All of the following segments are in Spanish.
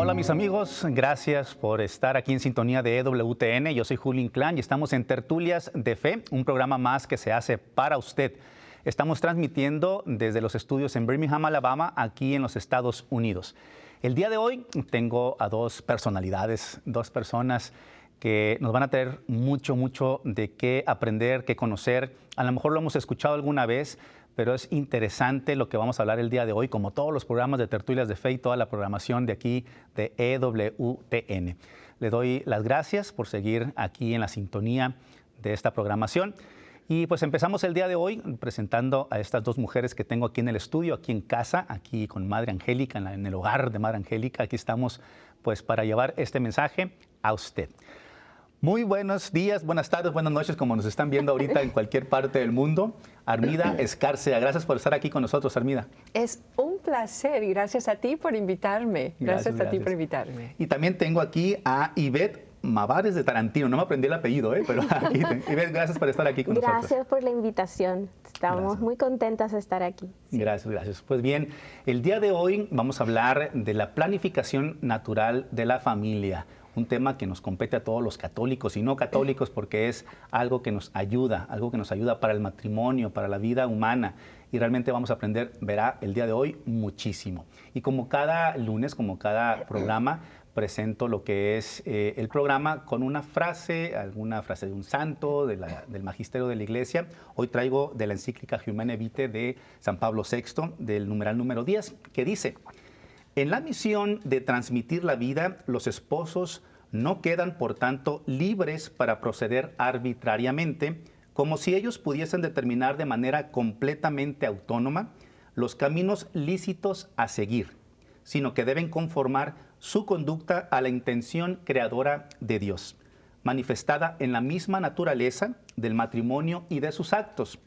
Hola mis amigos, gracias por estar aquí en sintonía de EWTN. Yo soy Julio Inclán y estamos en Tertulias de Fe, un programa más que se hace para usted. Estamos transmitiendo desde los estudios en Birmingham, Alabama, aquí en los Estados Unidos. El día de hoy tengo a dos personalidades, dos personas que nos van a tener mucho de qué aprender, qué conocer. A lo mejor lo hemos escuchado alguna vez, pero es interesante lo que vamos a hablar el día de hoy, como todos los programas de Tertulias de Fe y toda la programación de aquí de EWTN. Le doy las gracias por seguir aquí en la sintonía de esta programación. Y pues empezamos el día de hoy presentando a estas dos mujeres que tengo aquí en el estudio, aquí en casa, aquí con Madre Angélica, en el hogar de Madre Angélica. Aquí estamos pues para llevar este mensaje a usted. Muy buenos días, buenas tardes, buenas noches, como nos están viendo ahorita en cualquier parte del mundo. Armida Escárcega, gracias por estar aquí con nosotros, Armida. Es un placer y gracias a ti por invitarme. Gracias a ti por invitarme. Y también tengo aquí a Ivette Mavares de Tarantino. No me aprendí el apellido, pero Ivette, gracias por estar aquí con nosotros. Gracias por la invitación. Estamos muy contentas de estar aquí. Sí. Gracias. Pues bien, el día de hoy vamos a hablar de la planificación natural de la familia. Un tema que nos compete a todos los católicos y no católicos porque es algo que nos ayuda para el matrimonio, para la vida humana. Y realmente vamos a aprender, verá, el día de hoy muchísimo. Y como cada lunes, como cada programa, presento lo que es el programa con una frase, alguna frase de un santo, del magisterio de la Iglesia. Hoy traigo de la encíclica Humanae Vitae de San Pablo VI, del numeral número 10, que dice: en la misión de transmitir la vida, los esposos no quedan, por tanto, libres para proceder arbitrariamente, como si ellos pudiesen determinar de manera completamente autónoma los caminos lícitos a seguir, sino que deben conformar su conducta a la intención creadora de Dios, manifestada en la misma naturaleza del matrimonio y de sus actos,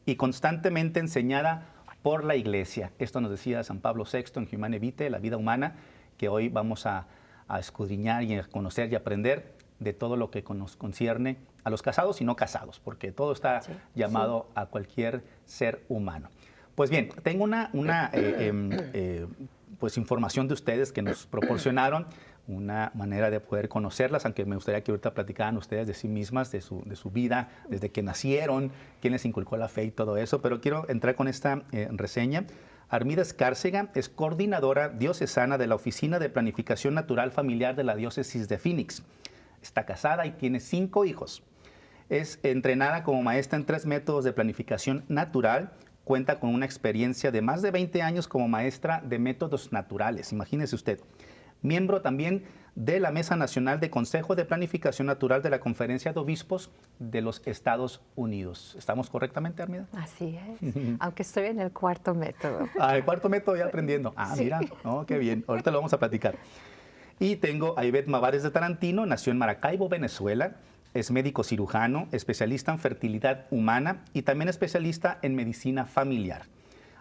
y constantemente enseñada por la Iglesia. Esto nos decía San Pablo VI en Humanae Vitae, la vida humana, que hoy vamos a escudriñar y a conocer y aprender de todo lo que nos concierne a los casados y no casados, porque todo está llamado a cualquier ser humano. Pues bien, tengo una información de ustedes que nos proporcionaron, una manera de poder conocerlas, aunque me gustaría que ahorita platicaran ustedes de sí mismas, de su vida, desde que nacieron, quién les inculcó la fe y todo eso, pero quiero entrar con esta reseña. Armida Escárcega es coordinadora diocesana de la Oficina de Planificación Natural Familiar de la Diócesis de Phoenix. Está casada y tiene 5 hijos. Es entrenada como maestra en 3 métodos de planificación natural. Cuenta con una experiencia de más de 20 años como maestra de métodos naturales. Imagínese usted. Miembro también de la Mesa Nacional de Consejo de Planificación Natural de la Conferencia de Obispos de los Estados Unidos. ¿Estamos correctamente, Armida? Así es, aunque estoy en el 4º método. El 4º método ya aprendiendo. Sí. Mira, qué bien. Ahorita lo vamos a platicar. Y tengo a Ivette Mavares de Tarantino, nació en Maracaibo, Venezuela. Es médico cirujano, especialista en fertilidad humana y también especialista en medicina familiar.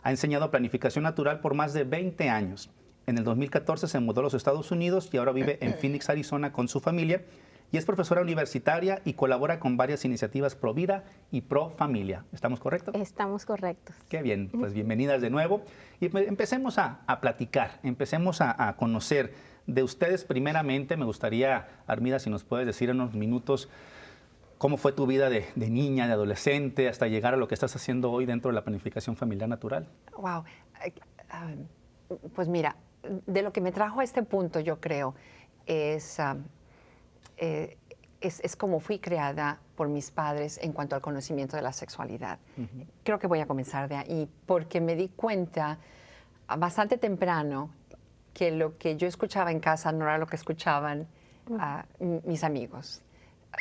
Ha enseñado planificación natural por más de 20 años. En el 2014 se mudó a los Estados Unidos y ahora vive en Phoenix, Arizona, con su familia. Y es profesora universitaria y colabora con varias iniciativas pro vida y pro familia. ¿Estamos correctos? Estamos correctos. Qué bien, pues bienvenidas de nuevo. Y empecemos a platicar, empecemos a conocer de ustedes primeramente. Me gustaría, Armida, si nos puedes decir en unos minutos cómo fue tu vida de niña, de adolescente, hasta llegar a lo que estás haciendo hoy dentro de la planificación familiar natural. Wow. Pues mira, de lo que me trajo a este punto, yo creo, es como fui creada por mis padres en cuanto al conocimiento de la sexualidad. Creo que voy a comenzar de ahí, porque me di cuenta bastante temprano que lo que yo escuchaba en casa no era lo que escuchaban mis amigos.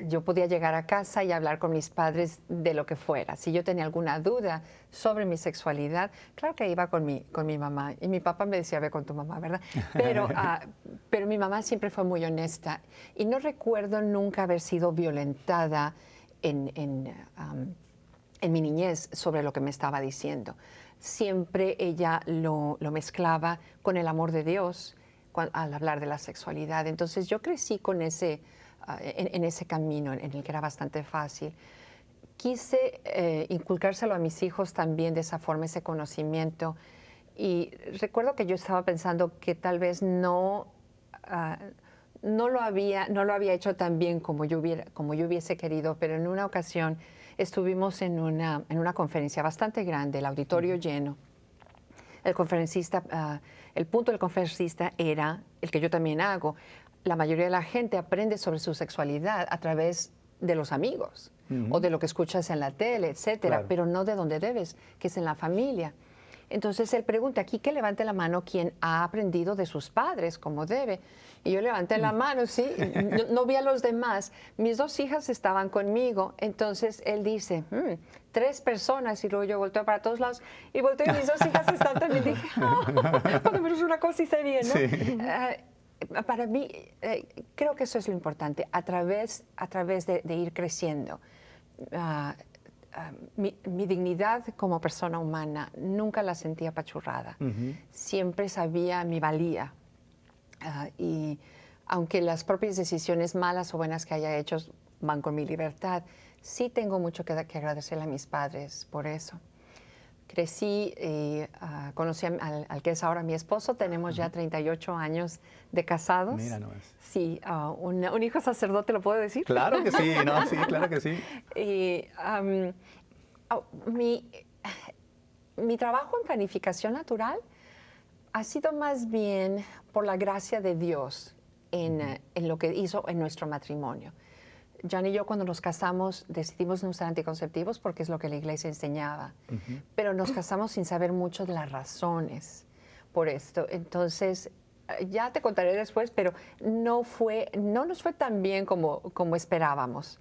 Yo podía llegar a casa y hablar con mis padres de lo que fuera. Si yo tenía alguna duda sobre mi sexualidad, claro que iba con mi mamá. Y mi papá me decía, ve con tu mamá, ¿verdad? Pero mi mamá siempre fue muy honesta. Y no recuerdo nunca haber sido violentada en mi niñez sobre lo que me estaba diciendo. Siempre ella lo mezclaba con el amor de Dios al hablar de la sexualidad. Entonces yo crecí con en ese camino en el que era bastante fácil. Quise inculcárselo a mis hijos también de esa forma, ese conocimiento. Y recuerdo que yo estaba pensando que tal vez no no lo había hecho tan bien como yo hubiese querido, pero en una ocasión estuvimos en una conferencia bastante grande, el auditorio lleno. El punto del conferencista era el que yo también hago. La mayoría de la gente aprende sobre su sexualidad a través de los amigos o de lo que escuchas en la tele, etcétera, pero no de donde debes, que es en la familia. Entonces él pregunta aquí que levante la mano quien ha aprendido de sus padres como debe. Y yo levanté la mano, sí, no vi a los demás. Mis 2 hijas estaban conmigo. Entonces él dice, 3 personas. Y luego yo volteo para todos lados y volteo y mis 2 hijas están también. Dije, por lo menos una cosa hice bien, ¿no? Sí. Para mí, creo que eso es lo importante, a través de ir creciendo. Mi dignidad como persona humana nunca la sentí apachurrada. Siempre sabía mi valía. Y aunque las propias decisiones malas o buenas que haya hecho van con mi libertad, sí tengo mucho que agradecerle a mis padres por eso. Crecí y conocí al que es ahora mi esposo. Tenemos ya 38 años de casados. Mira nomás. Sí, un hijo sacerdote, ¿lo puedo decir? Claro que sí, ¿no? Sí, claro que sí. Y mi trabajo en planificación natural ha sido más bien por la gracia de Dios en lo que hizo en nuestro matrimonio. Jan y yo, cuando nos casamos, decidimos no usar anticonceptivos porque es lo que la iglesia enseñaba. Pero nos casamos sin saber mucho de las razones por esto. Entonces, ya te contaré después, pero no nos fue tan bien como esperábamos.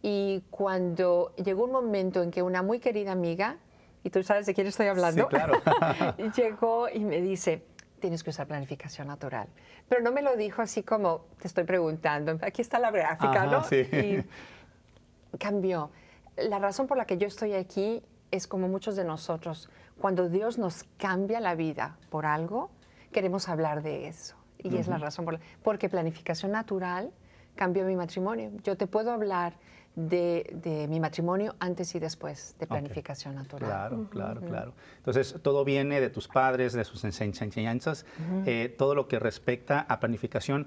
Y cuando llegó un momento en que una muy querida amiga, y tú sabes de quién estoy hablando, sí, claro. llegó y me dice, tienes que usar planificación natural. Pero no me lo dijo así como, te estoy preguntando, aquí está la gráfica, ¿no? Sí. Y cambió. La razón por la que yo estoy aquí es como muchos de nosotros, cuando Dios nos cambia la vida por algo, queremos hablar de eso. Y es la razón porque planificación natural cambió mi matrimonio. Yo te puedo hablar de mi matrimonio antes y después de planificación natural. Claro, claro. Entonces, todo viene de tus padres, de sus enseñanzas, todo lo que respecta a planificación.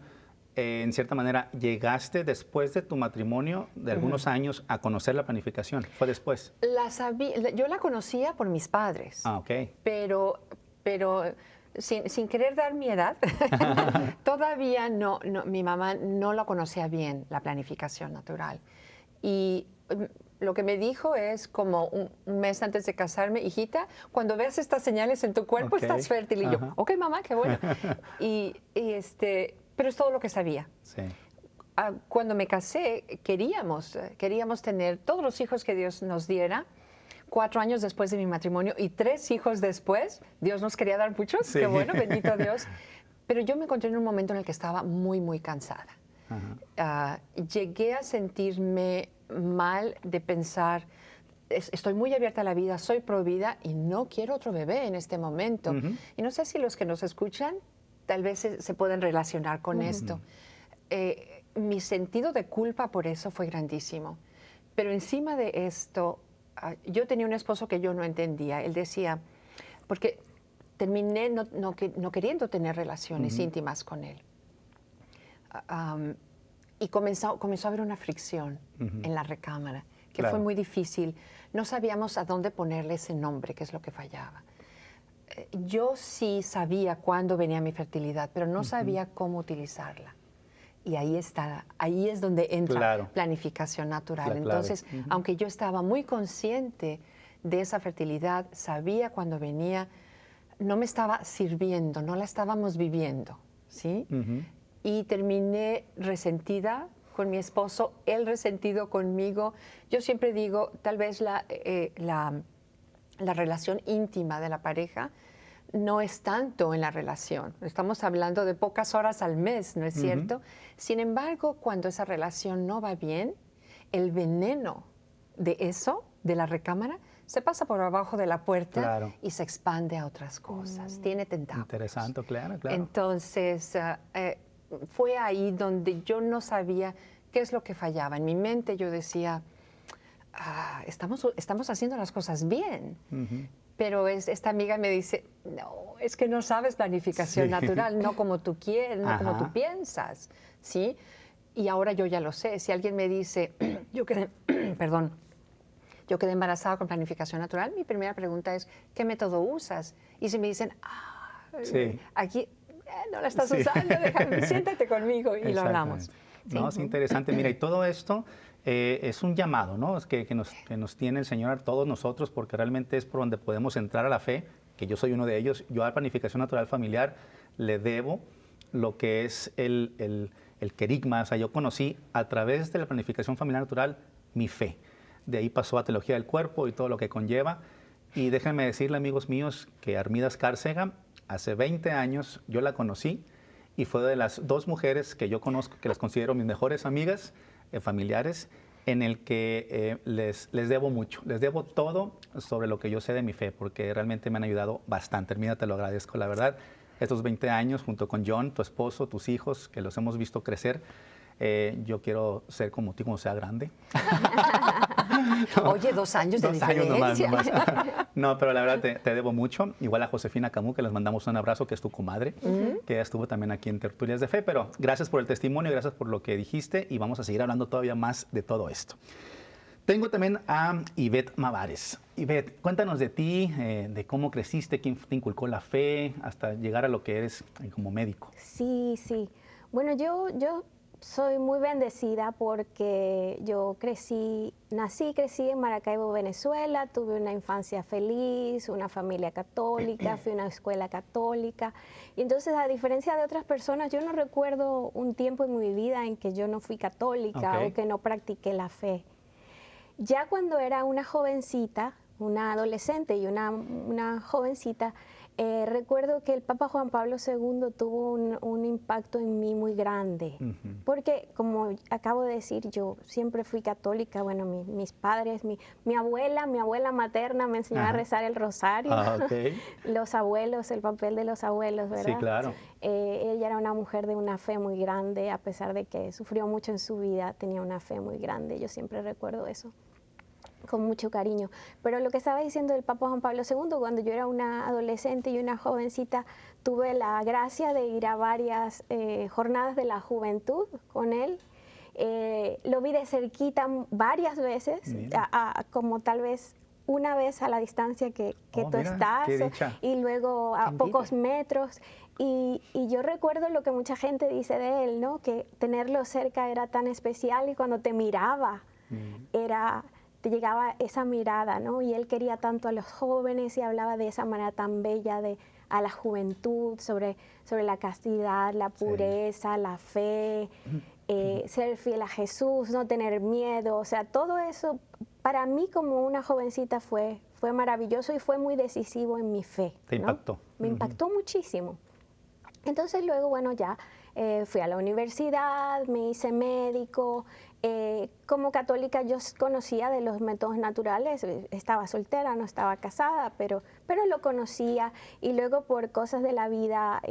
En cierta manera, ¿llegaste después de tu matrimonio, de algunos años, a conocer la planificación? ¿Fue después? Yo la conocía por mis padres. Ok. Pero sin querer dar mi edad, todavía mi mamá no la conocía bien, la planificación natural. Y lo que me dijo es como un mes antes de casarme, hijita, cuando veas estas señales en tu cuerpo, estás fértil. Y yo, ok, mamá, qué bueno. Pero es todo lo que sabía. Sí. Cuando me casé, queríamos tener todos los hijos que Dios nos diera. 4 años después de mi matrimonio y 3 hijos después, Dios nos quería dar muchos, qué bueno, bendito Dios. Pero yo me encontré en un momento en el que estaba muy, muy cansada. Llegué a sentirme mal de pensar, estoy muy abierta a la vida, soy pro vida y no quiero otro bebé en este momento. Y no sé si los que nos escuchan tal vez se pueden relacionar con esto. Mi sentido de culpa por eso fue grandísimo. Pero encima de esto, yo tenía un esposo que yo no entendía. Él decía, porque terminé no queriendo tener relaciones íntimas con él. Y comenzó a haber una fricción en la recámara, que fue muy difícil. No sabíamos a dónde ponerle ese nombre, que es lo que fallaba. Yo sí sabía cuándo venía mi fertilidad, pero no sabía cómo utilizarla. Y ahí es donde entra planificación natural. Entonces, aunque yo estaba muy consciente de esa fertilidad, sabía cuando venía, no me estaba sirviendo, no la estábamos viviendo, ¿sí? Y terminé resentida con mi esposo, él resentido conmigo. Yo siempre digo, tal vez la relación íntima de la pareja no es tanto en la relación. Estamos hablando de pocas horas al mes, ¿no es cierto? Sin embargo, cuando esa relación no va bien, el veneno de eso, de la recámara, se pasa por abajo de la puerta y se expande a otras cosas. Tiene tentáculos. Interesante, claro. Entonces, fue ahí donde yo no sabía qué es lo que fallaba. En mi mente yo decía, estamos haciendo las cosas bien. Pero esta amiga me dice, no, es que no sabes planificación natural, no como tú quieres, no como tú piensas, ¿sí? Y ahora yo ya lo sé. Si alguien me dice, yo quedé embarazada con planificación natural, mi primera pregunta es, ¿qué método usas? Y si me dicen, aquí no la estás usando, siéntate conmigo y lo hablamos. No, es interesante. Mira, y todo esto es un llamado, ¿no? Es que nos tiene el Señor a todos nosotros, porque realmente es por donde podemos entrar a la fe, que yo soy uno de ellos. Yo a la planificación natural familiar le debo lo que es el querigma. O sea, yo conocí a través de la planificación familiar natural mi fe. De ahí pasó a teología del cuerpo y todo lo que conlleva. Y déjenme decirle, amigos míos, que Armida Escárcega, hace 20 años yo la conocí y fue de las 2 mujeres que yo conozco, que las considero mis mejores amigas, familiares, en el que les debo mucho. Les debo todo sobre lo que yo sé de mi fe, porque realmente me han ayudado bastante. Armida, te lo agradezco, la verdad. Estos 20 años, junto con John, tu esposo, tus hijos, que los hemos visto crecer, yo quiero ser como tú cuando sea grande. Oye, 2 años de diferencia. 2 años nomás. No, pero la verdad te debo mucho. Igual a Josefina Camus, que les mandamos un abrazo, que es tu comadre, que ella estuvo también aquí en Tertulias de Fe. Pero gracias por el testimonio, gracias por lo que dijiste y vamos a seguir hablando todavía más de todo esto. Tengo también a Ivette Mavares. Ivette, cuéntanos de ti, de cómo creciste, quién te inculcó la fe, hasta llegar a lo que eres como médico. Sí. Bueno, yo soy muy bendecida porque yo crecí en Maracaibo, Venezuela, tuve una infancia feliz, una familia católica, fui a una escuela católica. Y entonces, a diferencia de otras personas, yo no recuerdo un tiempo en mi vida en que yo no fui católica o que no practiqué la fe. Ya cuando era una jovencita, una adolescente y una jovencita, recuerdo que el Papa Juan Pablo II tuvo un impacto en mí muy grande, porque como acabo de decir, yo siempre fui católica. Bueno, mis padres, mi abuela materna me enseñó a rezar el rosario, los abuelos, el papel de los abuelos, ¿verdad? Sí, claro. Ella era una mujer de una fe muy grande, a pesar de que sufrió mucho en su vida, tenía una fe muy grande. Yo siempre recuerdo eso con mucho cariño. Pero lo que estaba diciendo el Papa Juan Pablo II, cuando yo era una adolescente y una jovencita, tuve la gracia de ir a varias jornadas de la juventud con él. Lo vi de cerquita varias veces, como tal vez una vez a la distancia que tú estás, y luego a pocos metros. Y yo recuerdo lo que mucha gente dice de él, ¿no? Que tenerlo cerca era tan especial, y cuando te miraba, te llegaba esa mirada, ¿no? Y él quería tanto a los jóvenes y hablaba de esa manera tan bella a la juventud, sobre la castidad, la pureza, la fe, ser fiel a Jesús, no tener miedo. O sea, todo eso para mí como una jovencita fue maravilloso y fue muy decisivo en mi fe. ¿Te impactó? Me impactó muchísimo. Entonces luego, bueno, ya fui a la universidad, me hice médico. Como católica yo conocía de los métodos naturales, estaba soltera, no estaba casada, pero lo conocía, y luego por cosas de la vida,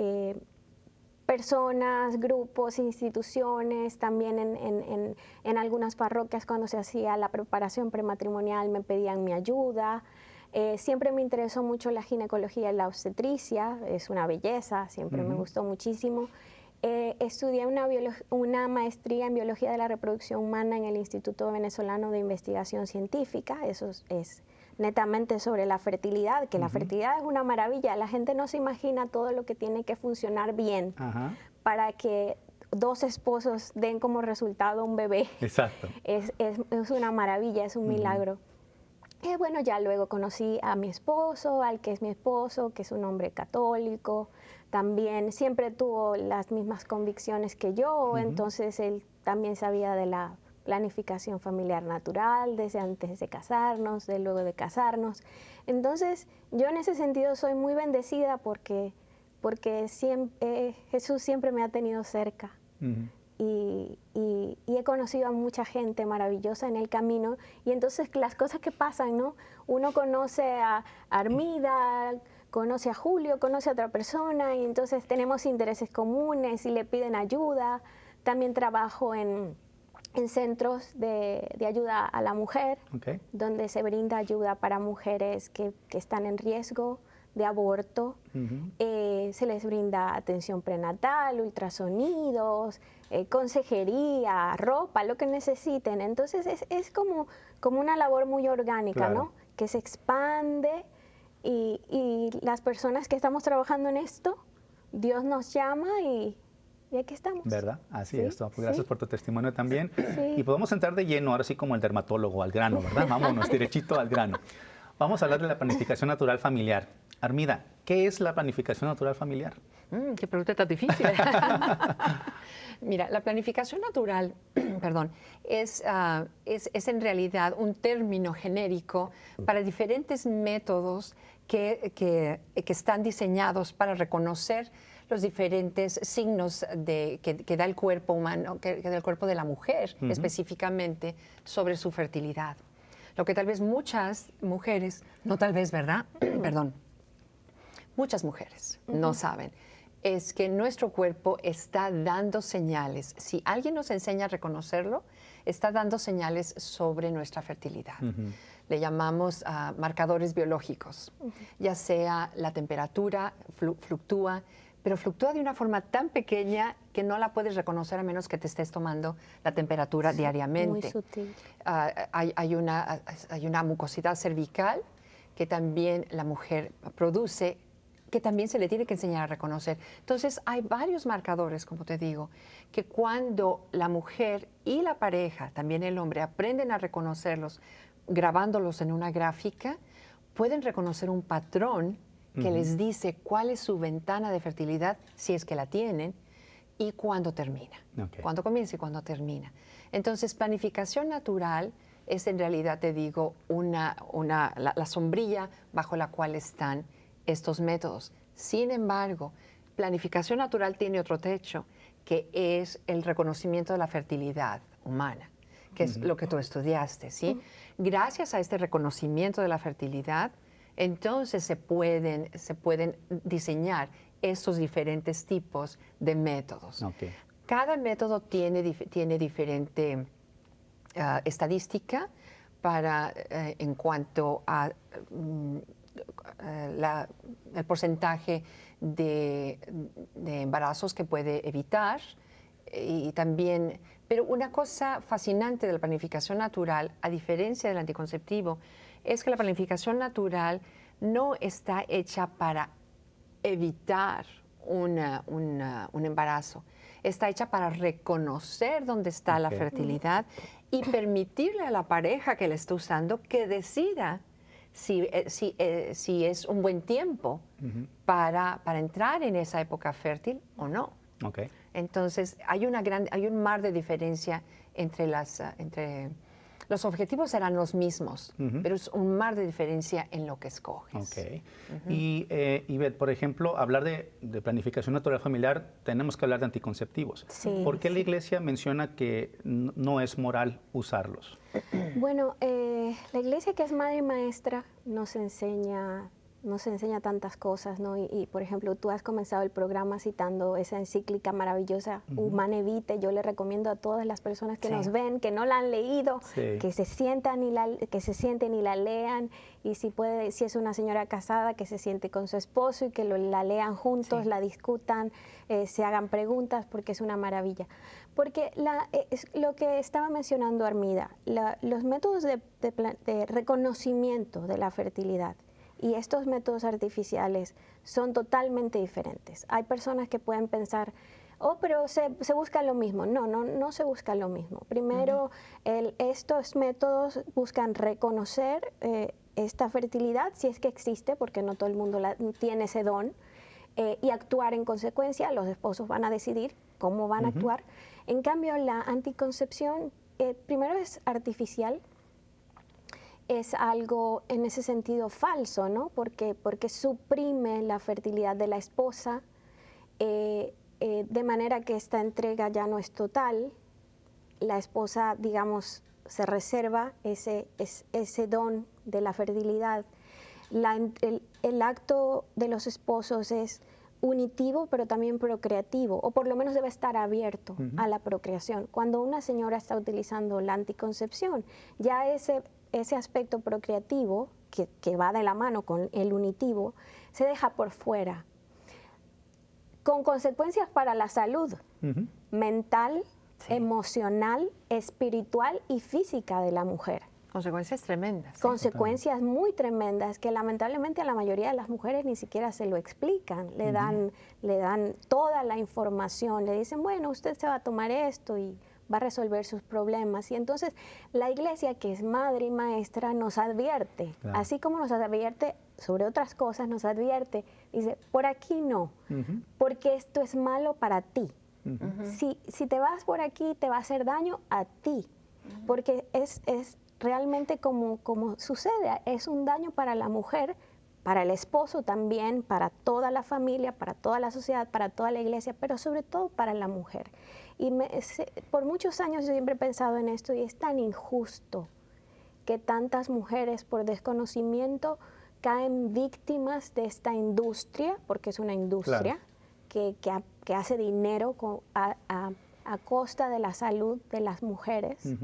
personas, grupos, instituciones, también en algunas parroquias cuando se hacía la preparación prematrimonial me pedían mi ayuda. Siempre me interesó mucho la ginecología y la obstetricia, es una belleza, siempre me gustó muchísimo. Estudié una maestría en Biología de la Reproducción Humana en el Instituto Venezolano de Investigación Científica. Eso es netamente sobre la fertilidad, que la fertilidad es una maravilla. La gente no se imagina todo lo que tiene que funcionar bien para que 2 esposos den como resultado un bebé. Exacto. Es una maravilla, es un milagro. Bueno, ya luego conocí a mi esposo, al que es mi esposo, que es un hombre católico. También siempre tuvo las mismas convicciones que yo, entonces él también sabía de la planificación familiar natural desde antes de casarnos, de luego de casarnos. Entonces, yo en ese sentido soy muy bendecida porque Jesús siempre me ha tenido cerca. Y he conocido a mucha gente maravillosa en el camino, y entonces las cosas que pasan, ¿no? Uno conoce a Armida, conoce a Julio, conoce a otra persona, y entonces tenemos intereses comunes y le piden ayuda. También trabajo en en centros de ayuda a la mujer, Okay. donde se brinda ayuda para mujeres que están en riesgo de aborto. Ujú. Se les brinda atención prenatal, ultrasonidos, consejería, ropa, lo que necesiten. Entonces es como una labor muy orgánica, Claro. ¿no? Que se expande y las personas que estamos trabajando en esto, Dios nos llama y aquí estamos. ¿Verdad? Así Sí, es. Pues gracias sí. por tu testimonio también. Sí. Y podemos entrar de lleno, ahora sí como el dermatólogo, al grano, ¿verdad? Vámonos derechito al grano. Vamos a hablar de la planificación natural familiar. Armida, ¿qué es la planificación natural familiar? Qué pregunta tan difícil. Mira, la planificación natural, perdón, es en realidad un término genérico para diferentes métodos que están diseñados para reconocer los diferentes signos que da el cuerpo humano, que da el cuerpo de la mujer específicamente sobre su fertilidad. Lo que tal vez muchas mujeres, no tal vez, ¿verdad? Perdón, muchas mujeres no saben es que nuestro cuerpo está dando señales. Si alguien nos enseña a reconocerlo, está dando señales sobre nuestra fertilidad. Le llamamos marcadores biológicos, ya sea la temperatura fluctúa, pero fluctúa de una forma tan pequeña que no la puedes reconocer a menos que te estés tomando la temperatura diariamente. Muy sutil. Hay una mucosidad cervical que también la mujer produce, que también se le tiene que enseñar a reconocer. Entonces, hay varios marcadores, como te digo, que cuando la mujer y la pareja, también el hombre, aprenden a reconocerlos, grabándolos en una gráfica, pueden reconocer un patrón que les dice cuál es su ventana de fertilidad, si es que la tienen, y cuándo termina. Okay. Cuándo comienza y cuándo termina. Entonces, planificación natural es en realidad, te digo, la sombrilla bajo la cual están estos métodos. Sin embargo, planificación natural tiene otro techo, que es el reconocimiento de la fertilidad humana, que es lo que tú estudiaste, ¿sí? Gracias a este reconocimiento de la fertilidad, entonces se pueden diseñar estos diferentes tipos de métodos. Okay. Cada método tiene diferente estadística en cuanto a el porcentaje de embarazos que puede evitar y también, pero una cosa fascinante de la planificación natural, a diferencia del anticonceptivo, es que la planificación natural no está hecha para evitar un embarazo, está hecha para reconocer dónde está la fertilidad y permitirle a la pareja que la está usando que decida si es un buen tiempo para entrar en esa época fértil o no. Okay. Entonces, hay un mar de diferencia entre los objetivos serán los mismos, pero es un mar de diferencia en lo que escoges. Okay. Y, Ivette, por ejemplo, hablar de planificación natural familiar, tenemos que hablar de anticonceptivos. Sí, ¿Por qué la Iglesia menciona que no es moral usarlos? Bueno, la Iglesia, que es madre y maestra, nos enseña tantas cosas, ¿no? Y, por ejemplo, tú has comenzado el programa citando esa encíclica maravillosa, Humane Vitae. Yo le recomiendo a todas las personas que nos ven, que no la han leído, que se sienten y la lean. Y si es una señora casada, que se siente con su esposo y que la lean juntos, la discutan, se hagan preguntas, porque es una maravilla. Porque es lo que estaba mencionando Armida, los métodos de reconocimiento de la fertilidad y estos métodos artificiales son totalmente diferentes. Hay personas que pueden pensar, pero se busca lo mismo. No se busca lo mismo. Primero, estos métodos buscan reconocer esta fertilidad, si es que existe, porque no todo el mundo tiene ese don, y actuar en consecuencia. Los esposos van a decidir cómo van a actuar. En cambio, la anticoncepción, primero es artificial, es algo en ese sentido falso, ¿no? Porque suprime la fertilidad de la esposa, de manera que esta entrega ya no es total. La esposa, digamos, se reserva ese don de la fertilidad. El acto de los esposos es unitivo, pero también procreativo, o por lo menos debe estar abierto a la procreación. Cuando una señora está utilizando la anticoncepción, ya ese aspecto procreativo, que va de la mano con el unitivo, se deja por fuera, con consecuencias para la salud mental, emocional, espiritual y física de la mujer. Consecuencias tremendas. Consecuencias muy tremendas que lamentablemente a la mayoría de las mujeres ni siquiera se lo explican. Le dan toda la información, le dicen, bueno, usted se va a tomar esto y va a resolver sus problemas. Y entonces la iglesia, que es madre y maestra, nos advierte, así como nos advierte sobre otras cosas, nos advierte, dice, por aquí no, porque esto es malo para ti. Si te vas por aquí, te va a hacer daño a ti, porque es realmente como sucede, es un daño para la mujer, para el esposo también, para toda la familia, para toda la sociedad, para toda la iglesia, pero sobre todo para la mujer. Y por muchos años yo siempre he pensado en esto y es tan injusto que tantas mujeres por desconocimiento caen víctimas de esta industria, porque es una industria que hace dinero a costa de la salud de las mujeres.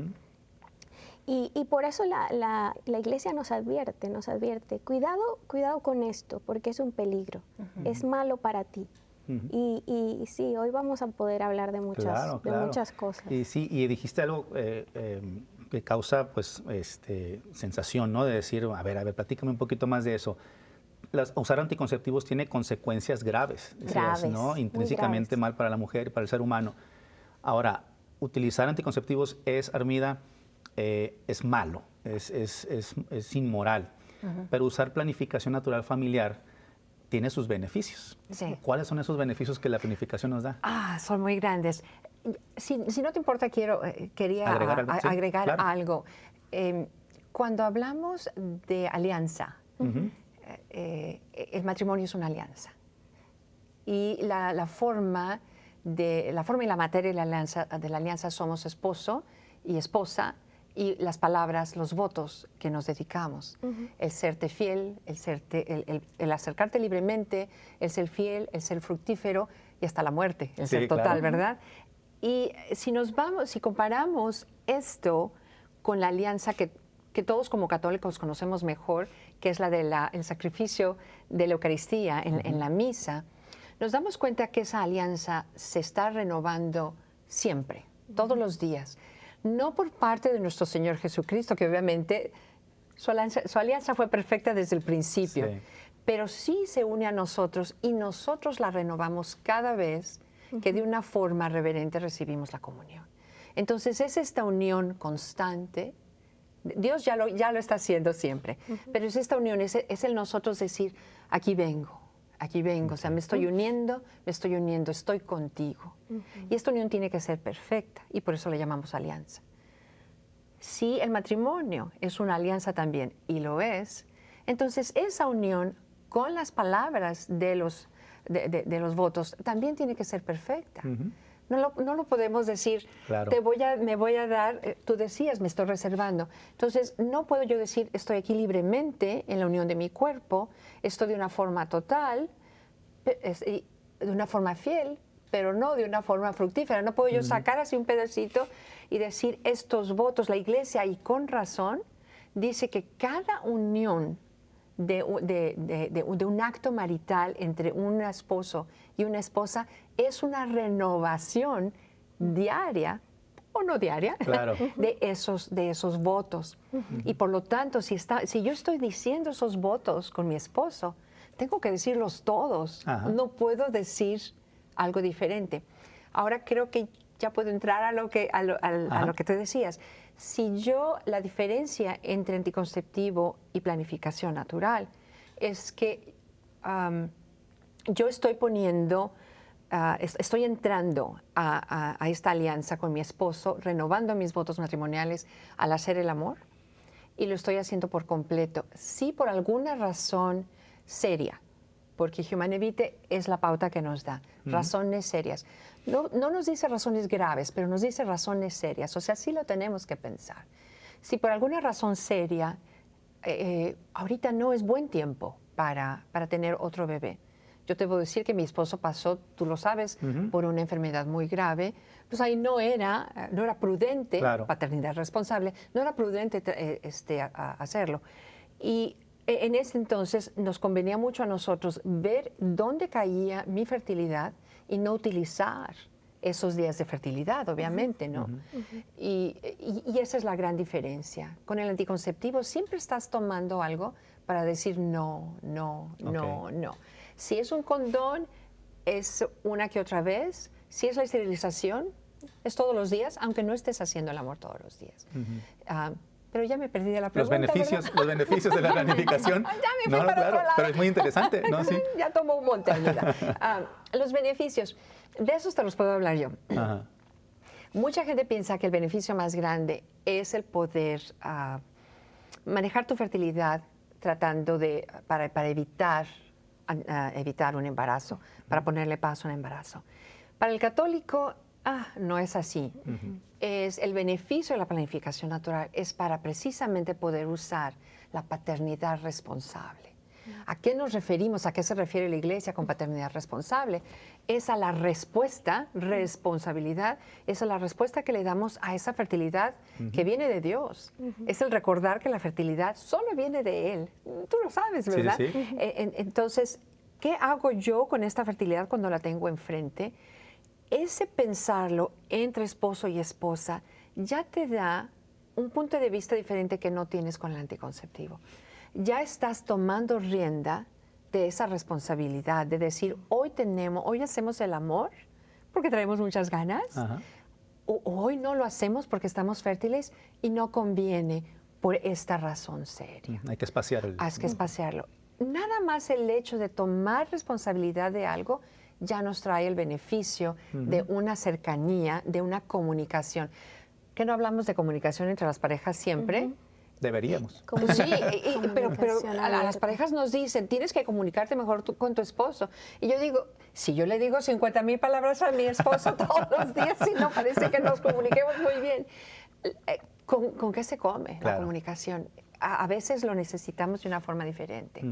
Y por eso la iglesia nos advierte, cuidado con esto, porque es un peligro, es malo para ti. Y sí, hoy vamos a poder hablar de muchas cosas. Y sí, y dijiste algo que causa pues sensación, ¿no? De decir, a ver, platícame un poquito más de eso. Usar anticonceptivos tiene consecuencias graves, ¿no? Intrínsecamente mal para la mujer y para el ser humano. Ahora, utilizar anticonceptivos Armida, es malo, es inmoral, pero usar planificación natural familiar tiene sus beneficios. Sí. ¿Cuáles son esos beneficios que la planificación nos da? Son muy grandes. Si no te importa, quería agregar algo. Cuando hablamos de alianza, el matrimonio es una alianza. Y la forma y la materia de la alianza somos esposo y esposa, y las palabras, los votos que nos dedicamos. El serte fiel, el acercarte libremente, el ser fiel, el ser fructífero y hasta la muerte, el ser total, ¿verdad? Y si comparamos esto con la alianza que todos como católicos conocemos mejor, que es la del sacrificio de la Eucaristía en la misa, nos damos cuenta que esa alianza se está renovando siempre, todos los días. No por parte de nuestro Señor Jesucristo, que obviamente su alianza fue perfecta desde el principio, pero sí se une a nosotros y nosotros la renovamos cada vez que de una forma reverente recibimos la comunión. Entonces es esta unión constante. Dios ya lo está haciendo siempre, pero es esta unión, es el nosotros decir, aquí vengo, o sea, me estoy uniendo, estoy contigo. Y esta unión tiene que ser perfecta y por eso le llamamos alianza. Si el matrimonio es una alianza también, y lo es, entonces esa unión con las palabras de los votos también tiene que ser perfecta. No lo podemos decir, me voy a dar, tú decías, me estoy reservando. Entonces, no puedo yo decir, estoy aquí libremente en la unión de mi cuerpo, estoy de una forma total, de una forma fiel, pero no de una forma fructífera. No puedo yo sacar así un pedacito y decir estos votos. La iglesia, y con razón, dice que cada unión de un acto marital entre un esposo y una esposa es una renovación diaria o no diaria de esos votos. Y por lo tanto, si yo estoy diciendo esos votos con mi esposo, tengo que decirlos todos. No puedo decir algo diferente. Ahora creo que ya puedo entrar a lo que tú decías. La diferencia entre anticonceptivo y planificación natural es que yo estoy estoy entrando a esta alianza con mi esposo, renovando mis votos matrimoniales al hacer el amor, y lo estoy haciendo por completo. Si por alguna razón seria, porque Humanae Vitae es la pauta que nos da, razones serias. No nos dice razones graves, pero nos dice razones serias. O sea, sí lo tenemos que pensar. Si por alguna razón seria, ahorita no es buen tiempo para tener otro bebé, Yo te puedo decir que mi esposo pasó, tú lo sabes, por una enfermedad muy grave. Pues ahí no era prudente, Claro. paternidad responsable, no era prudente hacerlo. Y en ese entonces nos convenía mucho a nosotros ver dónde caía mi fertilidad y no utilizar esos días de fertilidad, obviamente, ¿no? Y esa es la gran diferencia. Con el anticonceptivo siempre estás tomando algo para decir no, no, no, no. Si es un condón, es una que otra vez. Si es la esterilización, es todos los días, aunque no estés haciendo el amor todos los días. Pero ya me perdí de la pregunta. Los beneficios de la planificación. Ya me fui para claro, otro lado. pero es muy interesante, ¿no? Sí. Ya tomo un monte, amiga. Los beneficios, de esos te los puedo hablar yo. Ajá. Mucha gente piensa que el beneficio más grande es el poder manejar tu fertilidad tratando de, para evitar un embarazo, para ponerle paso a un embarazo. Para el católico, no es así. Es el beneficio de la planificación natural es para precisamente poder usar la paternidad responsable. ¿A qué nos referimos? ¿A qué se refiere la Iglesia con paternidad responsable? Es a la respuesta, responsabilidad, es a la respuesta que le damos a esa fertilidad que viene de Dios. Es el recordar que la fertilidad solo viene de Él. Tú lo sabes, ¿verdad? Sí, sí. Entonces, ¿qué hago yo con esta fertilidad cuando la tengo enfrente? Ese pensarlo entre esposo y esposa ya te da un punto de vista diferente que no tienes con el anticonceptivo. Ya estás tomando rienda de esa responsabilidad, de decir, hoy hacemos el amor porque traemos muchas ganas, o hoy no lo hacemos porque estamos fértiles y no conviene por esta razón seria. Hay que espaciarlo. Hay que espaciarlo. Nada más el hecho de tomar responsabilidad de algo ya nos trae el beneficio de una cercanía, de una comunicación. ¿Que no hablamos de comunicación entre las parejas siempre? Deberíamos. Sí, pero a las parejas nos dicen, tienes que comunicarte mejor con tu esposo. Y yo digo, si yo le digo 50,000 palabras a mi esposo todos los días, si no parece que nos comuniquemos muy bien. ¿Con qué se come la comunicación? A veces lo necesitamos de una forma diferente.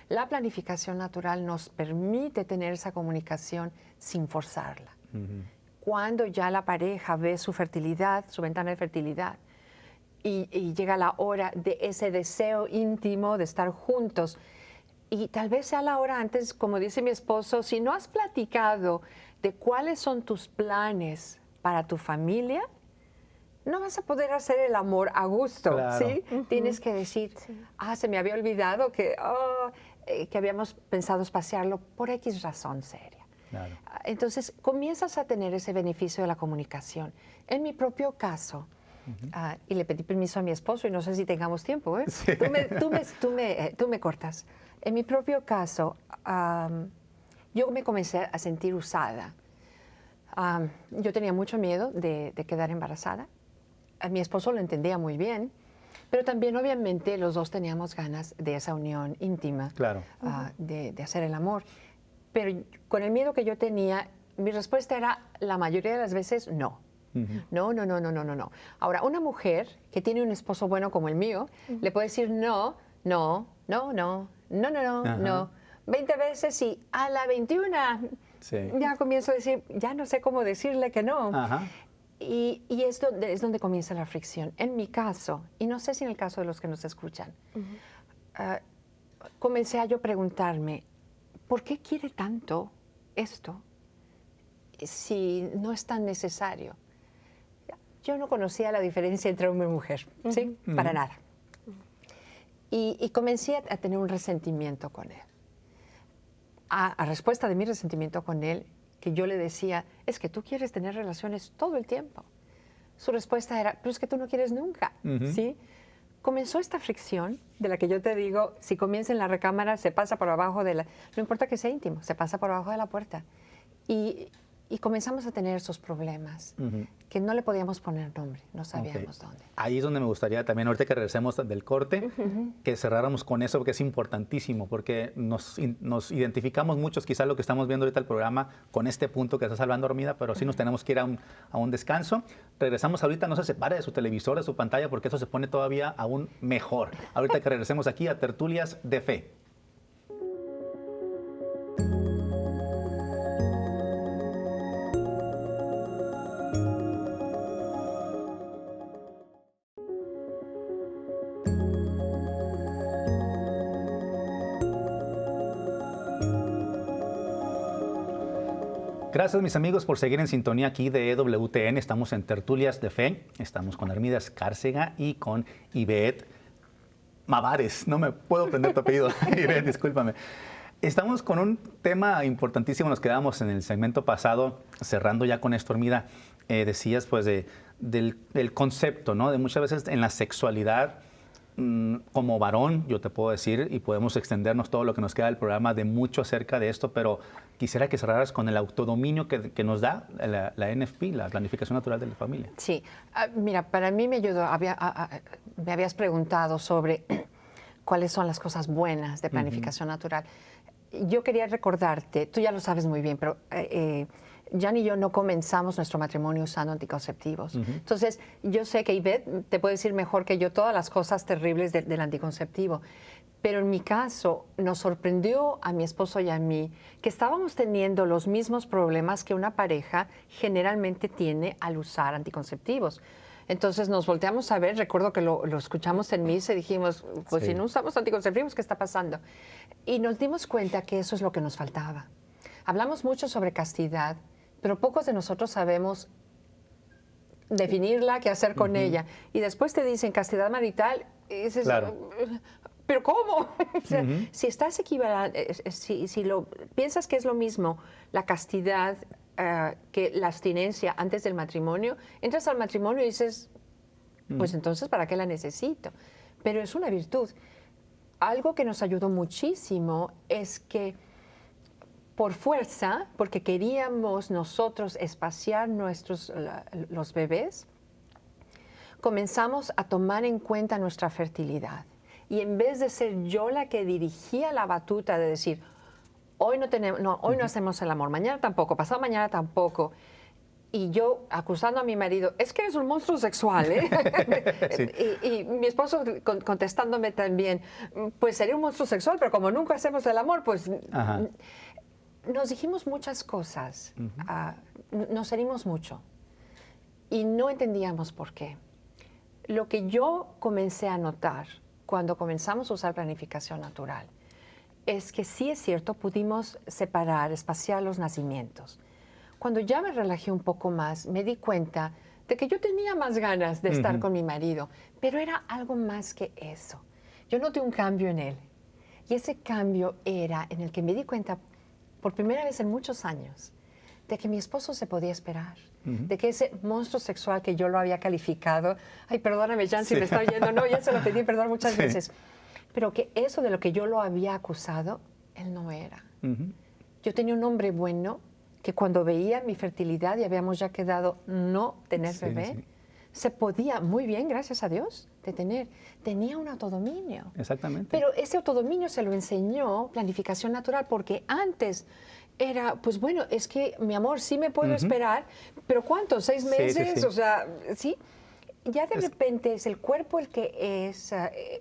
La planificación natural nos permite tener esa comunicación sin forzarla. Cuando ya la pareja ve su fertilidad, su ventana de fertilidad, y llega la hora de ese deseo íntimo de estar juntos, y tal vez sea la hora antes, como dice mi esposo, si no has platicado de cuáles son tus planes para tu familia, no vas a poder hacer el amor a gusto, claro. ¿sí? Tienes que decir, se me había olvidado que habíamos pensado espaciarlo por X razón seria. Claro. Entonces, comienzas a tener ese beneficio de la comunicación. En mi propio caso, y le pedí permiso a mi esposo, y no sé si tengamos tiempo, ¿eh? Sí. Tú me cortas. En mi propio caso, yo me comencé a sentir usada. Yo tenía mucho miedo de quedar embarazada. Mi esposo lo entendía muy bien, pero también obviamente los dos teníamos ganas de esa unión íntima, claro. De hacer el amor. Pero con el miedo que yo tenía, mi respuesta era la mayoría de las veces no. No. Ahora, una mujer que tiene un esposo bueno como el mío, le puede decir no. 20 veces y a la 21 ya comienzo a decir, ya no sé cómo decirle que no. Y es donde comienza la fricción. En mi caso, y no sé si en el caso de los que nos escuchan, comencé a yo preguntarme, ¿por qué quiere tanto esto si no es tan necesario? Yo no conocía la diferencia entre hombre y mujer, ¿sí? Para nada. Y comencé a tener un resentimiento con él. A respuesta de mi resentimiento con él, que yo le decía, es que tú quieres tener relaciones todo el tiempo. Su respuesta era, pero es que tú no quieres nunca, ¿sí? Comenzó esta fricción de la que yo te digo, si comienza en la recámara, se pasa por abajo de la... No importa que sea íntimo, se pasa por abajo de la puerta. Y comenzamos a tener esos problemas que no le podíamos poner nombre, no sabíamos dónde. Ahí es donde me gustaría también, ahorita que regresemos del corte, que cerráramos con eso, porque es importantísimo, porque nos identificamos muchos, quizás lo que estamos viendo ahorita el programa, con este punto que estás hablando, Armida, pero sí nos tenemos que ir a un descanso. Regresamos ahorita, no se separe de su televisor, de su pantalla, porque eso se pone todavía aún mejor. Ahorita que regresemos aquí a Tertulias de Fe. Gracias, mis amigos, por seguir en sintonía aquí de EWTN. Estamos en Tertulias de Fe. Estamos con Armida Escárcega y con Ivette Mavares. No me puedo aprender tu apellido. Ivette, discúlpame. Estamos con un tema importantísimo. Nos quedamos en el segmento pasado, cerrando ya con esto, Armida. Decías, pues, del concepto, ¿no? De muchas veces en la sexualidad, como varón, yo te puedo decir, y podemos extendernos todo lo que nos queda del programa de mucho acerca de esto, pero quisiera que cerraras con el autodominio que nos da la NFP, la Planificación Natural de la Familia. Sí, mira, para mí me ayudó, me habías preguntado sobre cuáles son las cosas buenas de planificación natural. Yo quería recordarte, tú ya lo sabes muy bien, pero Jan y yo no comenzamos nuestro matrimonio usando anticonceptivos. Entonces, yo sé que Ivette te puede decir mejor que yo todas las cosas terribles del anticonceptivo. Pero en mi caso, nos sorprendió a mi esposo y a mí que estábamos teniendo los mismos problemas que una pareja generalmente tiene al usar anticonceptivos. Entonces nos volteamos a ver, recuerdo que lo escuchamos en misa y dijimos, pues sí, si no usamos anticonceptivos, ¿qué está pasando? Y nos dimos cuenta que eso es lo que nos faltaba. Hablamos mucho sobre castidad, pero pocos de nosotros sabemos definirla, qué hacer con ella. Y después te dicen castidad marital, y dices, claro. ¿Pero cómo? O sea, si estás si lo piensas que es lo mismo la castidad que la abstinencia antes del matrimonio, entras al matrimonio y dices, pues entonces, ¿para qué la necesito? Pero es una virtud. Algo que nos ayudó muchísimo es que por fuerza, porque queríamos nosotros espaciar los bebés, comenzamos a tomar en cuenta nuestra fertilidad. Y en vez de ser yo la que dirigía la batuta de decir, hoy no hacemos el amor, mañana tampoco, pasado mañana tampoco, y yo acusando a mi marido, es que eres un monstruo sexual, ¿eh? Sí. y mi esposo contestándome también, pues sería un monstruo sexual, pero como nunca hacemos el amor, pues nos dijimos muchas cosas, nos herimos mucho y no entendíamos por qué. Lo que yo comencé a notar cuando comenzamos a usar planificación natural es que sí es cierto, pudimos separar, espaciar los nacimientos. Cuando ya me relajé un poco más, me di cuenta de que yo tenía más ganas de estar con mi marido, pero era algo más que eso. Yo noté un cambio en él y ese cambio era en el que me di cuenta por primera vez en muchos años de que mi esposo se podía esperar, de que ese monstruo sexual que yo lo había calificado, ay, perdóname, Jan, si me está oyendo, no, ya se lo pedí perdón muchas veces, pero que eso de lo que yo lo había acusado, él no era. Yo tenía un hombre bueno que cuando veía mi fertilidad y habíamos ya quedado no tener bebé, se podía muy bien, gracias a Dios, detener. Tenía un autodominio. Exactamente. Pero ese autodominio se lo enseñó planificación natural, porque antes era, pues bueno, es que, mi amor, sí me puedo esperar, pero ¿cuánto? ¿6 meses? Sí. O sea, ¿sí? Ya de repente es el cuerpo el que es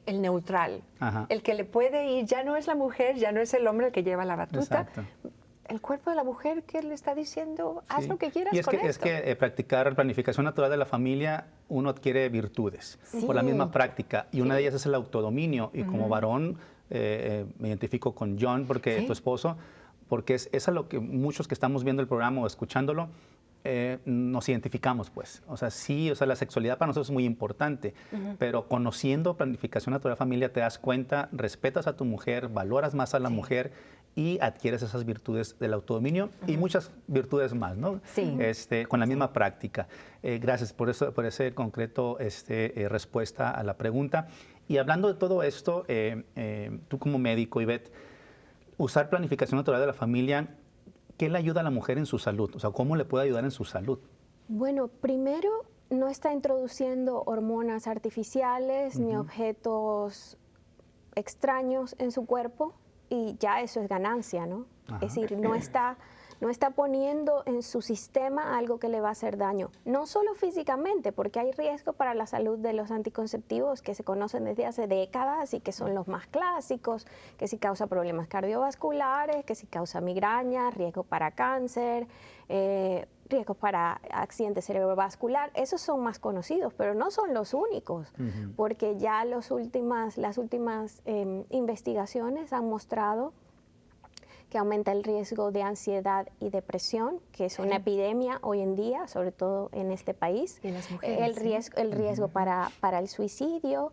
el neutral, el que le puede ir, ya no es la mujer, ya no es el hombre el que lleva la batuta. Exacto. El cuerpo de la mujer que le está diciendo, haz lo que quieras con esto. Es que practicar planificación natural de la familia, uno adquiere virtudes por la misma práctica, y una de ellas es el autodominio, y como varón me identifico con John, porque tu esposo, porque es a lo que muchos que estamos viendo el programa o escuchándolo, nos identificamos, pues. O sea, sí, o sea, la sexualidad para nosotros es muy importante, pero conociendo planificación natural de familia te das cuenta, respetas a tu mujer, valoras más a la mujer y adquieres esas virtudes del autodominio y muchas virtudes más, ¿no? Sí. Con la misma práctica. Gracias por ese concreto respuesta a la pregunta. Y hablando de todo esto, tú como médico, Ivette, usar planificación natural de la familia, ¿qué le ayuda a la mujer en su salud? O sea, ¿cómo le puede ayudar en su salud? Bueno, primero, no está introduciendo hormonas artificiales ni objetos extraños en su cuerpo, y ya eso es ganancia, ¿no? Es decir, no está poniendo en su sistema algo que le va a hacer daño, no solo físicamente, porque hay riesgo para la salud de los anticonceptivos que se conocen desde hace décadas y que son los más clásicos, que si causa problemas cardiovasculares, que si causa migraña, riesgo para cáncer, riesgos para accidente cerebrovascular. Esos son más conocidos, pero no son los únicos, porque ya las últimas investigaciones han mostrado que aumenta el riesgo de ansiedad y depresión, que es una epidemia hoy en día, sobre todo en este país. Y en las mujeres, el riesgo para el suicidio,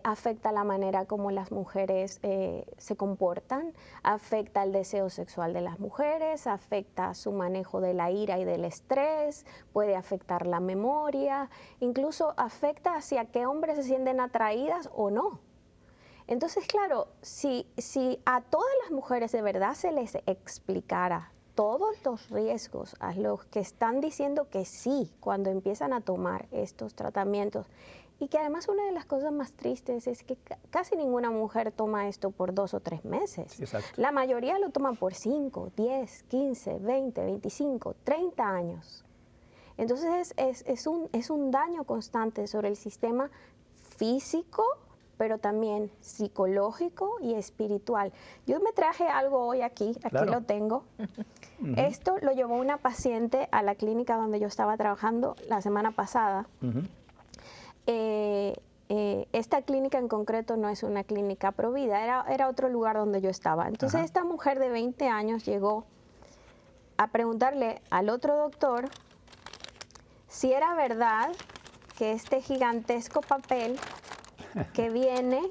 afecta la manera como las mujeres se comportan, afecta el deseo sexual de las mujeres, afecta su manejo de la ira y del estrés, puede afectar la memoria, incluso afecta hacia qué hombres se sienten atraídas o no. Entonces, claro, si a todas las mujeres de verdad se les explicara todos los riesgos a los que están diciendo que sí cuando empiezan a tomar estos tratamientos, y que además una de las cosas más tristes es que casi ninguna mujer toma esto por 2 o 3 meses. Sí, exacto. La mayoría lo toman por 5, 10, 15, 20, 25, 30 años. Entonces es un daño constante sobre el sistema físico, pero también psicológico y espiritual. Yo me traje algo hoy aquí Claro. lo tengo. Esto lo llevó una paciente a la clínica donde yo estaba trabajando la semana pasada. Esta clínica en concreto no es una clínica Provida, era otro lugar donde yo estaba. Entonces esta mujer de 20 años llegó a preguntarle al otro doctor si era verdad que este gigantesco papel que viene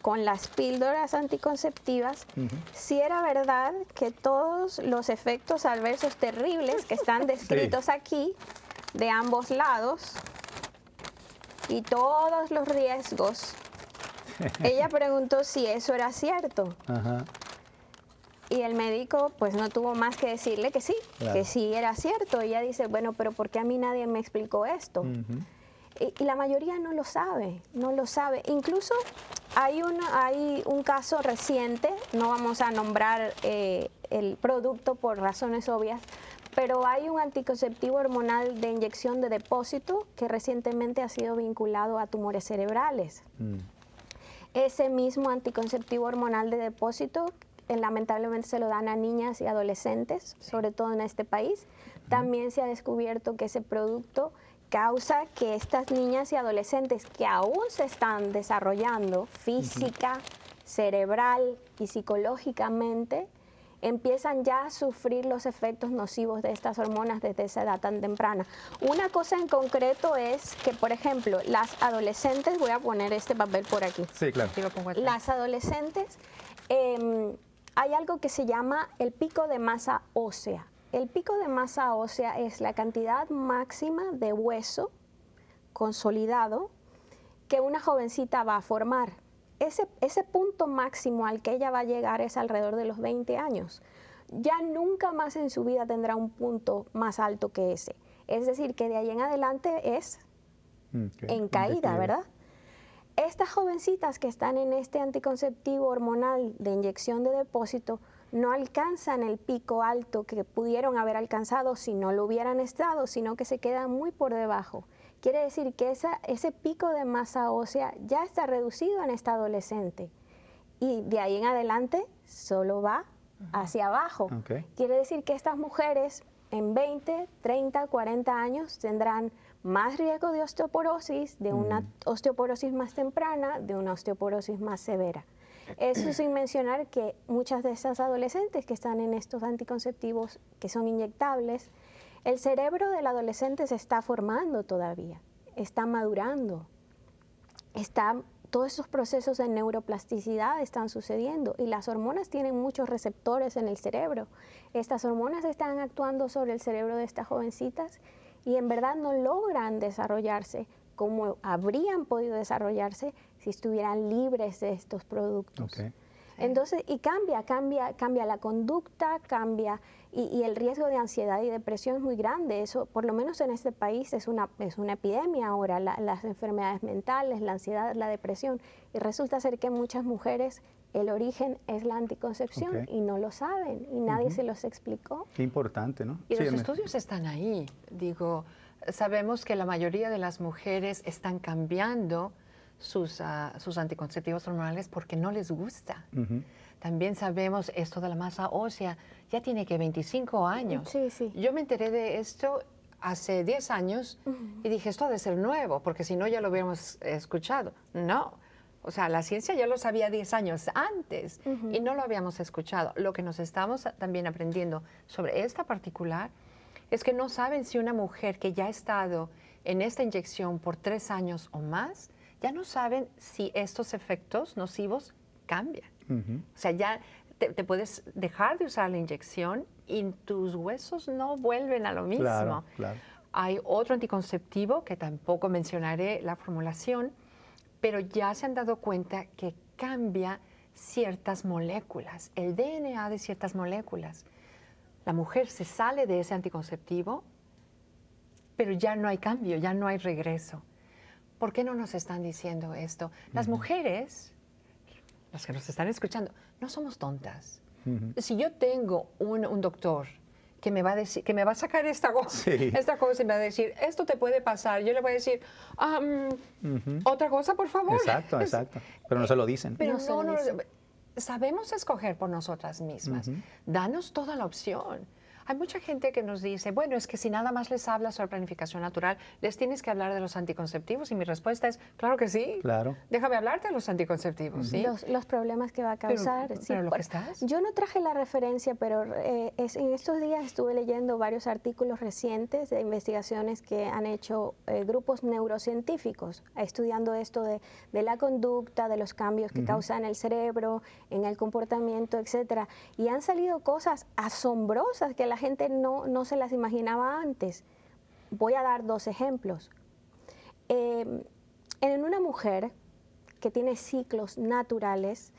con las píldoras anticonceptivas, si era verdad que todos los efectos adversos terribles que están descritos aquí, de ambos lados, y todos los riesgos, ella preguntó si eso era cierto. Y el médico pues no tuvo más que decirle que sí, que sí era cierto. Ella dice, bueno, pero ¿por qué a mí nadie me explicó esto? Y la mayoría no lo sabe, no lo sabe. Incluso hay un caso reciente, no vamos a nombrar el producto por razones obvias, pero hay un anticonceptivo hormonal de inyección de depósito que recientemente ha sido vinculado a tumores cerebrales. Ese mismo anticonceptivo hormonal de depósito, lamentablemente se lo dan a niñas y adolescentes, sobre todo en este país. También se ha descubierto que ese producto causa que estas niñas y adolescentes que aún se están desarrollando física, cerebral y psicológicamente, empiezan ya a sufrir los efectos nocivos de estas hormonas desde esa edad tan temprana. Una cosa en concreto es que, por ejemplo, las adolescentes, voy a poner este papel por aquí. Sí, claro. Las adolescentes, hay algo que se llama el pico de masa ósea. El pico de masa ósea es la cantidad máxima de hueso consolidado que una jovencita va a formar. Ese punto máximo al que ella va a llegar es alrededor de los 20 años. Ya nunca más en su vida tendrá un punto más alto que ese. Es decir, que de ahí en adelante es en caída, ¿verdad? Estas jovencitas que están en este anticonceptivo hormonal de inyección de depósito no alcanzan el pico alto que pudieron haber alcanzado si no lo hubieran estado, sino que se quedan muy por debajo. Quiere decir que ese pico de masa ósea ya está reducido en esta adolescente y de ahí en adelante solo va hacia abajo. Quiere decir que estas mujeres en 20, 30, 40 años tendrán más riesgo de osteoporosis, de una osteoporosis más temprana, de una osteoporosis más severa. Eso sin mencionar que muchas de esas adolescentes que están en estos anticonceptivos que son inyectables, el cerebro del adolescente se está formando todavía, está madurando, todos esos procesos de neuroplasticidad están sucediendo y las hormonas tienen muchos receptores en el cerebro. Estas hormonas están actuando sobre el cerebro de estas jovencitas y en verdad no logran desarrollarse como habrían podido desarrollarse si estuvieran libres de estos productos. Entonces, y cambia la conducta, cambia, y el riesgo de ansiedad y depresión es muy grande. Eso, por lo menos en este país, es una epidemia ahora, las enfermedades mentales, la ansiedad, la depresión. Y resulta ser que muchas mujeres, el origen es la anticoncepción y no lo saben, y nadie se los explicó. Qué importante, ¿no? Y los estudios están ahí. Digo, sabemos que la mayoría de las mujeres están cambiando sus anticonceptivos hormonales porque no les gusta. También sabemos esto de la masa ósea, ya tiene que 25 años. Sí. Yo me enteré de esto hace 10 años y dije, esto ha de ser nuevo, porque si no ya lo hubiéramos escuchado. No, O sea, la ciencia ya lo sabía 10 años antes y no lo habíamos escuchado. Lo que nos estamos también aprendiendo sobre esta particular es que no saben si una mujer que ya ha estado en esta inyección por 3 años o más, ya no saben si estos efectos nocivos cambian. O sea, ya te puedes dejar de usar la inyección y tus huesos no vuelven a lo mismo. Claro, claro. Hay otro anticonceptivo que tampoco mencionaré la formulación, pero ya se han dado cuenta que cambia ciertas moléculas, el DNA de ciertas moléculas. La mujer se sale de ese anticonceptivo, pero ya no hay cambio, ya no hay regreso. ¿Por qué no nos están diciendo esto? Las mujeres, las que nos están escuchando, no somos tontas. Si yo tengo un doctor que me va a decir, que me va a sacar esta cosa y me va a decir, esto te puede pasar, yo le voy a decir, otra cosa, por favor. Exacto, exacto. Pero no se lo dicen. Pero no, sabemos escoger por nosotras mismas. Danos toda la opción. Hay mucha gente que nos dice, bueno, es que si nada más les hablas sobre planificación natural, les tienes que hablar de los anticonceptivos. Y mi respuesta es, claro que sí. Claro. Déjame hablarte de los anticonceptivos. ¿Sí? Los problemas que va a causar. Pero lo que estás. Yo no traje la referencia, pero en estos días estuve leyendo varios artículos recientes de investigaciones que han hecho grupos neurocientíficos, estudiando esto de la conducta, de los cambios que causa en el cerebro, en el comportamiento, etcétera. Y han salido cosas asombrosas que la gente no se las imaginaba antes. Voy a dar 2 ejemplos. En una mujer que tiene ciclos naturales,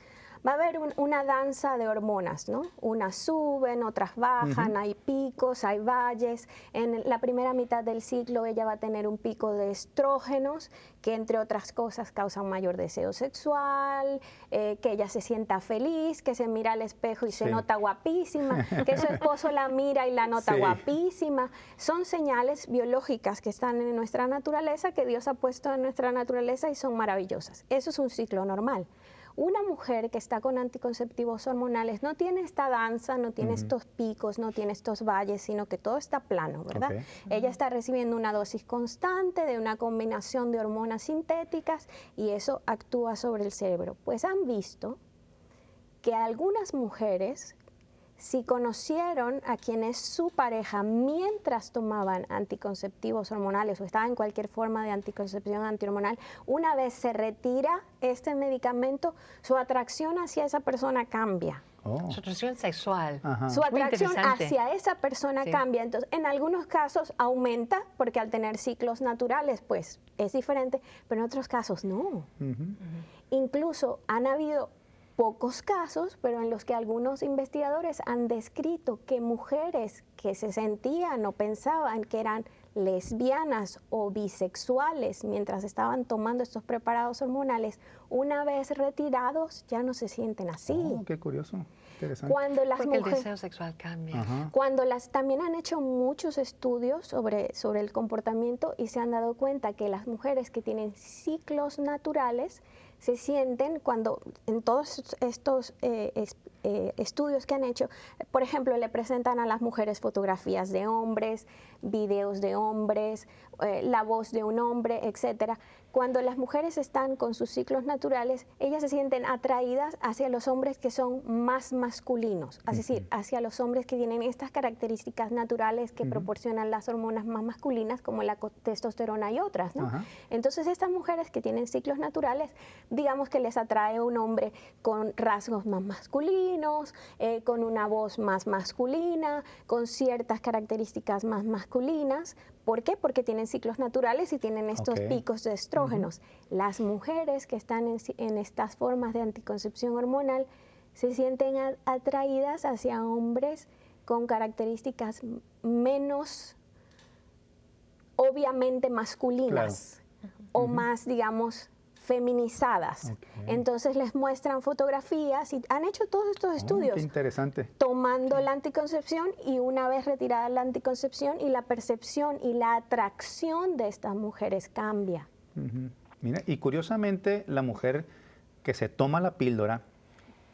va a haber una danza de hormonas, ¿no? Unas suben, otras bajan, hay picos, hay valles. En la primera mitad del ciclo ella va a tener un pico de estrógenos, que entre otras cosas causan mayor deseo sexual, que ella se sienta feliz, que se mira al espejo y se nota guapísima, que su esposo la mira y la nota guapísima. Son señales biológicas que están en nuestra naturaleza, que Dios ha puesto en nuestra naturaleza y son maravillosas. Eso es un ciclo normal. Una mujer que está con anticonceptivos hormonales no tiene esta danza, no tiene estos picos, no tiene estos valles, sino que todo está plano, ¿verdad? Ella está recibiendo una dosis constante de una combinación de hormonas sintéticas y eso actúa sobre el cerebro. Pues han visto que algunas mujeres, si conocieron a quien es su pareja mientras tomaban anticonceptivos hormonales o estaban en cualquier forma de anticoncepción antihormonal, una vez se retira este medicamento, su atracción hacia esa persona cambia. Su atracción sexual. Su atracción hacia esa persona cambia. Entonces, en algunos casos aumenta, porque al tener ciclos naturales, pues es diferente, pero en otros casos no. Incluso han habido pocos casos, pero en los que algunos investigadores han descrito que mujeres que se sentían o pensaban que eran lesbianas o bisexuales mientras estaban tomando estos preparados hormonales, una vez retirados ya no se sienten así. Oh, qué curioso, interesante. Cuando las Porque mujeres, el deseo sexual cambia. también han hecho muchos estudios sobre el comportamiento y se han dado cuenta que las mujeres que tienen ciclos naturales se sienten cuando en todos estos estudios que han hecho, por ejemplo, le presentan a las mujeres fotografías de hombres, videos de hombres, la voz de un hombre, etcétera. Cuando las mujeres están con sus ciclos naturales, ellas se sienten atraídas hacia los hombres que son más masculinos, es decir, hacia los hombres que tienen estas características naturales que proporcionan las hormonas más masculinas, como la testosterona y otras, ¿no? Entonces, estas mujeres que tienen ciclos naturales, digamos que les atrae un hombre con rasgos más masculinos, con una voz más masculina, con ciertas características más masculinas. ¿Por qué? Porque tienen ciclos naturales y tienen estos picos de estrógenos. Las mujeres que están en estas formas de anticoncepción hormonal se sienten atraídas hacia hombres con características menos obviamente masculinas o más, digamos, feminizadas. Entonces les muestran fotografías y han hecho todos estos estudios. Qué interesante. Tomando la anticoncepción y una vez retirada la anticoncepción y la percepción y la atracción de estas mujeres cambia. Mira, y curiosamente la mujer que se toma la píldora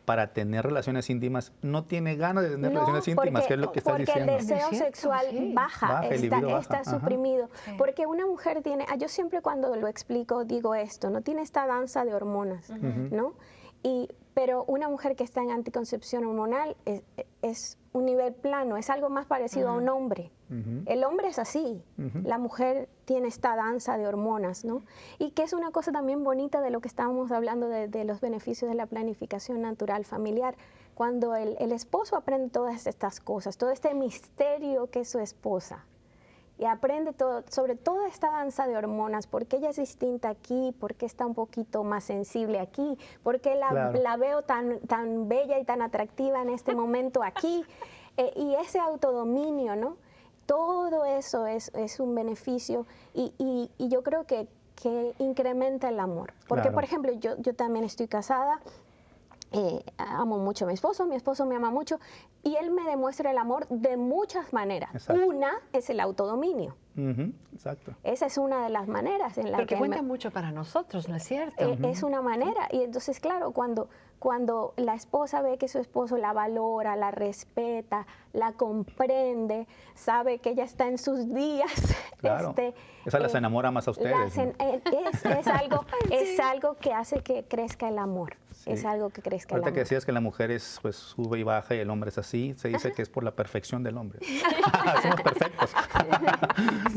para tener relaciones íntimas no tiene ganas de tener No, relaciones íntimas, que es lo que estás porque diciendo. el deseo Es cierto, sexual sí. baja, El libido baja, está ajá. suprimido. Sí. Porque una mujer tiene, yo siempre cuando lo explico digo esto, no tiene esta danza de hormonas, ¿no? Pero una mujer que está en anticoncepción hormonal es un nivel plano, es algo más parecido a un hombre. El hombre es así, la mujer tiene esta danza de hormonas, ¿no? Y que es una cosa también bonita de lo que estábamos hablando de los beneficios de la planificación natural familiar. Cuando el esposo aprende todas estas cosas, todo este misterio que es su esposa, y aprende todo, sobre toda esta danza de hormonas, por qué ella es distinta aquí, por qué está un poquito más sensible aquí, por qué la veo tan bella y tan atractiva en este momento aquí, y ese autodominio, ¿no? Todo eso es un beneficio y yo creo que incrementa el amor. Porque, por ejemplo, yo también estoy casada, amo mucho a mi esposo me ama mucho y él me demuestra el amor de muchas maneras. Exacto. Una es el autodominio. Exacto. Esa es una de las maneras en la Porque que cuenta mucho para nosotros, ¿no es cierto? es una manera. Y entonces, claro, cuando la esposa ve que su esposo la valora, la respeta, la comprende, sabe que ella está en sus días. Claro. Esa las enamora más a ustedes. Es algo que hace que crezca el amor. Sí. Es algo que crezca el Ahorita amor. que decías que la mujer es, pues, sube y baja y el hombre es así, se dice que es por la perfección del hombre. Somos perfectos.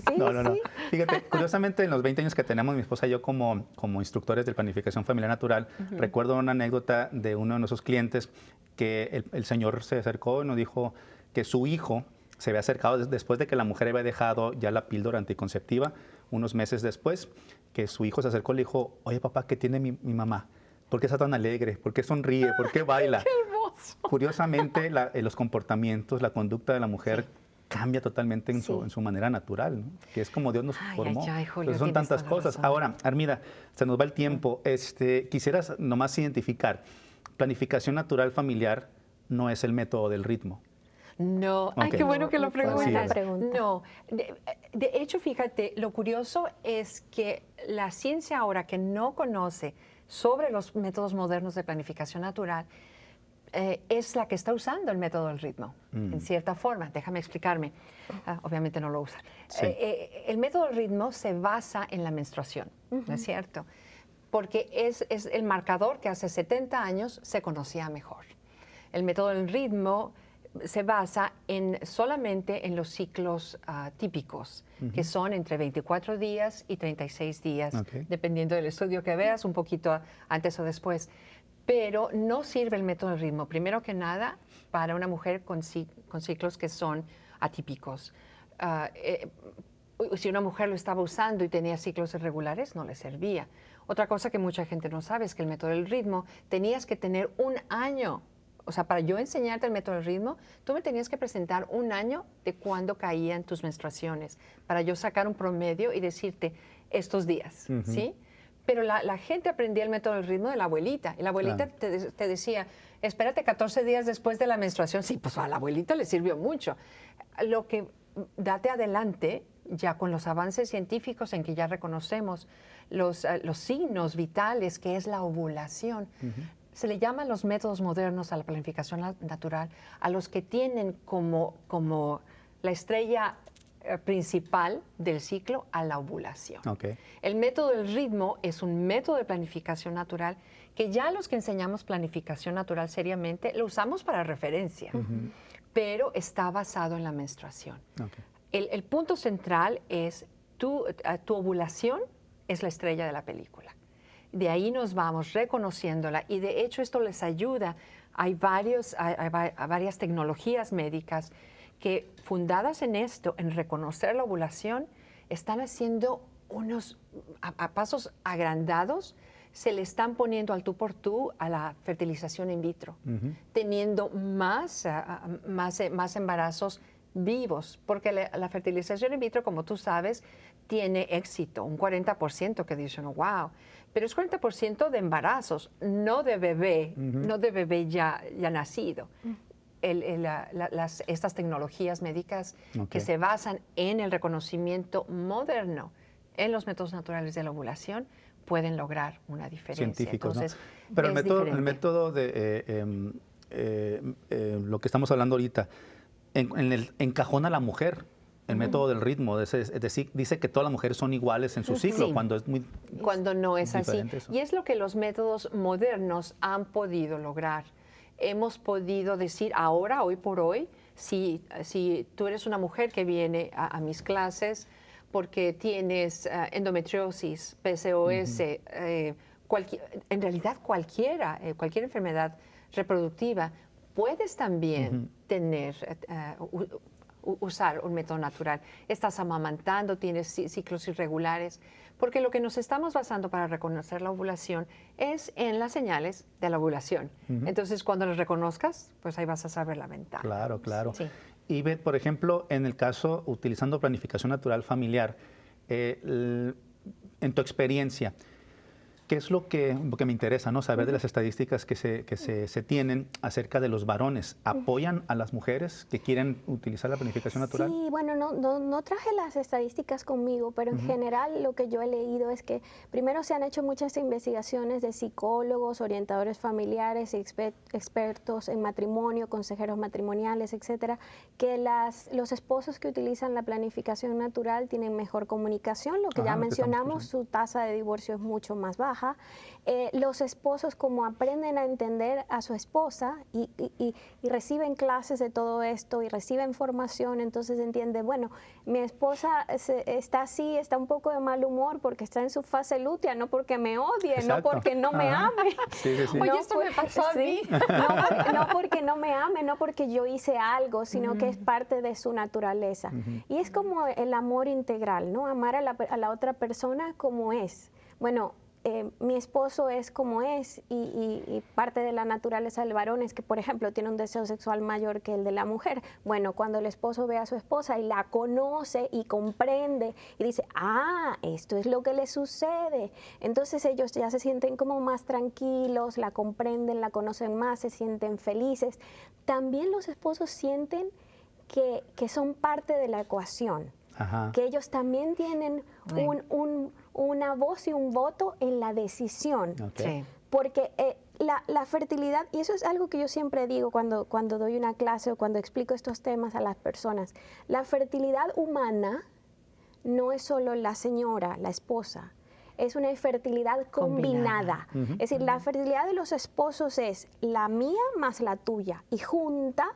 Sí, No. sí. Fíjate, curiosamente, en los 20 años que tenemos mi esposa y yo como instructores de planificación familiar natural, recuerdo una anécdota de uno de nuestros clientes que el señor se acercó y nos dijo que su hijo se había acercado después de que la mujer había dejado ya la píldora anticonceptiva, unos meses después, que su hijo se acercó y le dijo, oye papá, ¿qué tiene mi mamá? ¿Por qué está tan alegre? ¿Por qué sonríe? ¿Por qué baila? ¡Qué hermoso! Curiosamente, los comportamientos, la conducta de la mujer cambia totalmente en su manera natural, ¿no? Que es como Dios nos formó. Julio, Entonces, son tienes tantas toda la cosas. razón. Ahora, Armida, se nos va el tiempo. Quisieras nomás identificar, planificación natural familiar no es el método del ritmo. No, ay, Ok. qué bueno que lo Así es. preguntas. No, de hecho, fíjate, lo curioso es que la ciencia ahora que no conoce sobre los métodos modernos de planificación natural es la que está usando el método del ritmo, en cierta forma. Déjame explicarme. Obviamente no lo usa. Sí. El método del ritmo se basa en la menstruación, ¿no es cierto? Porque es el marcador que hace 70 años se conocía mejor. El método del ritmo se basa solamente en los ciclos típicos, que son entre 24 días y 36 días, dependiendo del estudio que veas, un poquito antes o después. Pero no sirve el método del ritmo, primero que nada, para una mujer con ciclos que son atípicos. Si una mujer lo estaba usando y tenía ciclos irregulares, no le servía. Otra cosa que mucha gente no sabe es que el método del ritmo tenías que tener un año. O sea, para yo enseñarte el método del ritmo, tú me tenías que presentar un año de cuándo caían tus menstruaciones, para yo sacar un promedio y decirte estos días, ¿sí? Pero la gente aprendía el método del ritmo de la abuelita. Y la abuelita te decía, espérate 14 días después de la menstruación. Sí, pues a la abuelita le sirvió mucho. Lo que date adelante, ya con los avances científicos en que ya reconocemos los signos vitales, que es la ovulación, se le llaman los métodos modernos a la planificación natural, a los que tienen como la estrella principal del ciclo a la ovulación. El método del ritmo es un método de planificación natural que ya los que enseñamos planificación natural seriamente lo usamos para referencia, pero está basado en la menstruación. El punto central es tu ovulación es la estrella de la película. De ahí nos vamos reconociéndola y de hecho esto les ayuda. Hay varias tecnologías médicas que fundadas en esto, en reconocer la ovulación, están haciendo a pasos agrandados, se le están poniendo al tú por tú a la fertilización in vitro, teniendo más embarazos vivos, porque la fertilización in vitro, como tú sabes, tiene éxito, un 40% que dicen, wow, pero es 40% de embarazos, no de bebé, no de bebé ya nacido. Estas tecnologías médicas que se basan en el reconocimiento moderno en los métodos naturales de la ovulación pueden lograr una diferencia. Científicos, entonces, ¿no? Pero el diferente. método de lo que estamos hablando ahorita, encajona a la mujer. El método del ritmo, es decir, dice que todas las mujeres son iguales en su ciclo, Sí. cuando es muy Cuando no es así. diferente eso. Y es lo que los métodos modernos han podido lograr. Hemos podido decir ahora, hoy por hoy, si tú eres una mujer que viene a mis clases porque tienes endometriosis, PCOS, en realidad cualquier enfermedad reproductiva, puedes también tener usar un método natural. Estás amamantando, tienes ciclos irregulares, porque lo que nos estamos basando para reconocer la ovulación es en las señales de la ovulación. Entonces, cuando las reconozcas, pues ahí vas a saber la ventaja. Claro, claro. Sí. Y Beth, por ejemplo, en el caso, utilizando planificación natural familiar, en tu experiencia, ¿qué es lo que me interesa, ¿no? Saber de las estadísticas que se tienen acerca de los varones? ¿Apoyan a las mujeres que quieren utilizar la planificación natural? Sí, bueno, no traje las estadísticas conmigo, pero en general lo que yo he leído es que primero se han hecho muchas investigaciones de psicólogos, orientadores familiares, expertos en matrimonio, consejeros matrimoniales, etcétera, que los esposos que utilizan la planificación natural tienen mejor comunicación, lo que ya Lo que estamos mencionamos, su tasa de divorcio es mucho más baja. Los esposos, como aprenden a entender a su esposa y reciben clases de todo esto y reciben formación, entonces entienden, bueno, mi esposa está así, está un poco de mal humor porque está en su fase lútea, no porque me odie, Exacto. no porque no me ame. Sí, sí, sí. Oye, esto me pasó a mí. No porque no me ame, no porque yo hice algo, sino que es parte de su naturaleza. Y es como el amor integral, ¿no? Amar a la otra persona como es. Bueno, mi esposo es como es y parte de la naturaleza del varón es que, por ejemplo, tiene un deseo sexual mayor que el de la mujer. Bueno, cuando el esposo ve a su esposa y la conoce y comprende y dice, esto es lo que le sucede, entonces ellos ya se sienten como más tranquilos, la comprenden, la conocen más, se sienten felices. También los esposos sienten que son parte de la ecuación. Ajá. Que ellos también tienen una voz y un voto en la decisión. Okay. Sí. Porque la fertilidad, y eso es algo que yo siempre digo cuando doy una clase o cuando explico estos temas a las personas, la fertilidad humana no es solo la señora, la esposa, es una fertilidad combinada. Es decir, la fertilidad de los esposos es la mía más la tuya y junta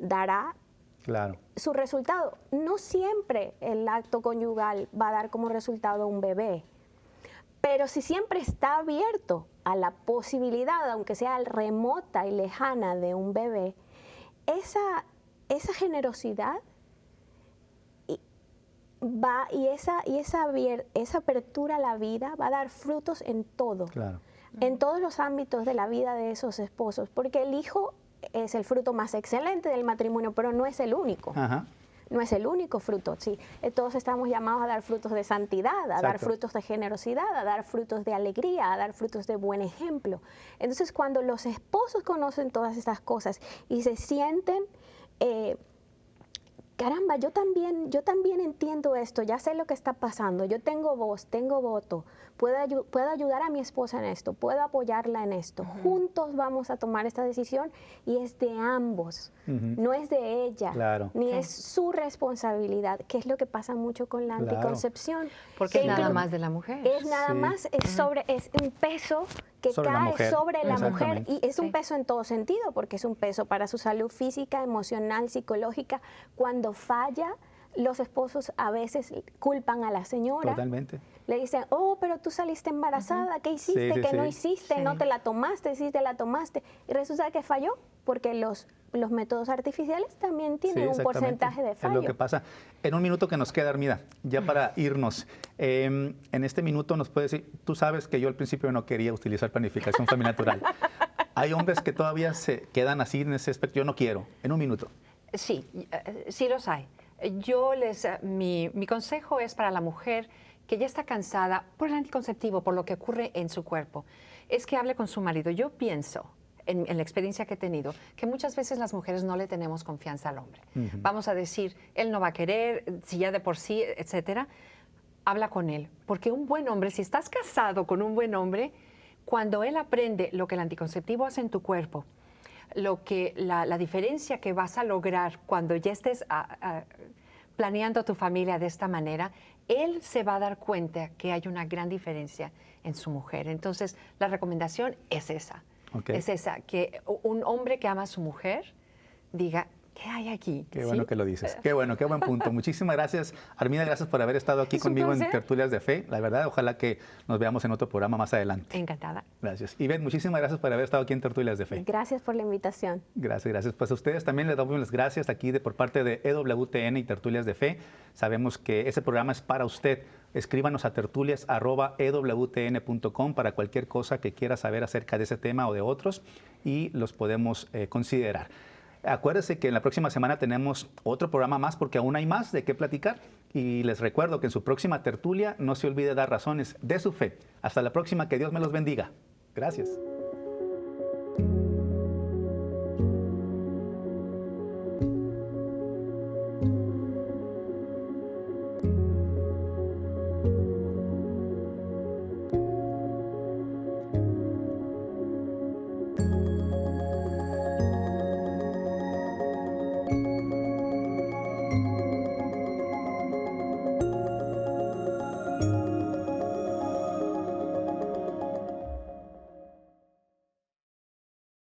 dará Claro. su resultado. No siempre el acto conyugal va a dar como resultado un bebé, pero si siempre está abierto a la posibilidad, aunque sea remota y lejana, de un bebé, esa generosidad esa apertura a la vida va a dar frutos en todo, Claro. en todos los ámbitos de la vida de esos esposos, porque el hijo es el fruto más excelente del matrimonio, pero no es el único. Ajá. No es el único fruto, sí. Todos estamos llamados a dar frutos de santidad, a dar frutos de generosidad, a dar frutos de alegría, a dar frutos de buen ejemplo. Entonces, cuando los esposos conocen todas estas cosas y se sienten, caramba, yo también entiendo esto, ya sé lo que está pasando, yo tengo voz, tengo voto, puedo ayudar a mi esposa en esto, puedo apoyarla en esto. Juntos vamos a tomar esta decisión y es de ambos, no es de ella, ni es su responsabilidad, que es lo que pasa mucho con la anticoncepción. Porque es nada más de la mujer. Es nada más, es un peso que cae sobre la mujer y es un peso en todo sentido, porque es un peso para su salud física, emocional, psicológica. Cuando falla, los esposos a veces culpan a la señora. Totalmente. Le dicen, pero tú saliste embarazada, ¿qué hiciste? ¿Qué no hiciste? ¿No te la tomaste? ¿Sí te la tomaste? Y resulta que falló, porque los métodos artificiales también tienen un porcentaje de fallo. Es lo que pasa. En un minuto que nos queda, Armida, ya para irnos, en este minuto nos puedes decir, tú sabes que yo al principio no quería utilizar planificación familiar natural. Hay hombres que todavía se quedan así en ese aspecto, yo no quiero. En un minuto. Sí, sí los hay. Mi consejo es para la mujer que ya está cansada por el anticonceptivo, por lo que ocurre en su cuerpo, es que hable con su marido. Yo pienso, en la experiencia que he tenido, que muchas veces las mujeres no le tenemos confianza al hombre. Vamos a decir, él no va a querer, si ya de por sí, etcétera. habla con él, porque un buen hombre, si estás casado con un buen hombre, cuando él aprende lo que el anticonceptivo hace en tu cuerpo, la diferencia que vas a lograr cuando ya estés planeando tu familia de esta manera, él se va a dar cuenta que hay una gran diferencia en su mujer. Entonces, la recomendación es esa. Okay. Es esa, que un hombre que ama a su mujer diga, ¿qué hay aquí? Qué bueno que lo dices. Qué bueno, qué buen punto. Muchísimas gracias, Armida. Gracias por haber estado aquí conmigo en Tertulias de Fe. La verdad, ojalá que nos veamos en otro programa más adelante. Encantada. Gracias. Ivette, muchísimas gracias por haber estado aquí en Tertulias de Fe. Gracias por la invitación. Gracias, gracias. Pues a ustedes también les damos las gracias aquí por parte de EWTN y Tertulias de Fe. Sabemos que ese programa es para usted. Escríbanos a tertulias@ewtn.com para cualquier cosa que quiera saber acerca de ese tema o de otros y los podemos considerar. Acuérdense que en la próxima semana tenemos otro programa más porque aún hay más de qué platicar. Y les recuerdo que en su próxima tertulia no se olvide dar razones de su fe. Hasta la próxima, que Dios me los bendiga. Gracias.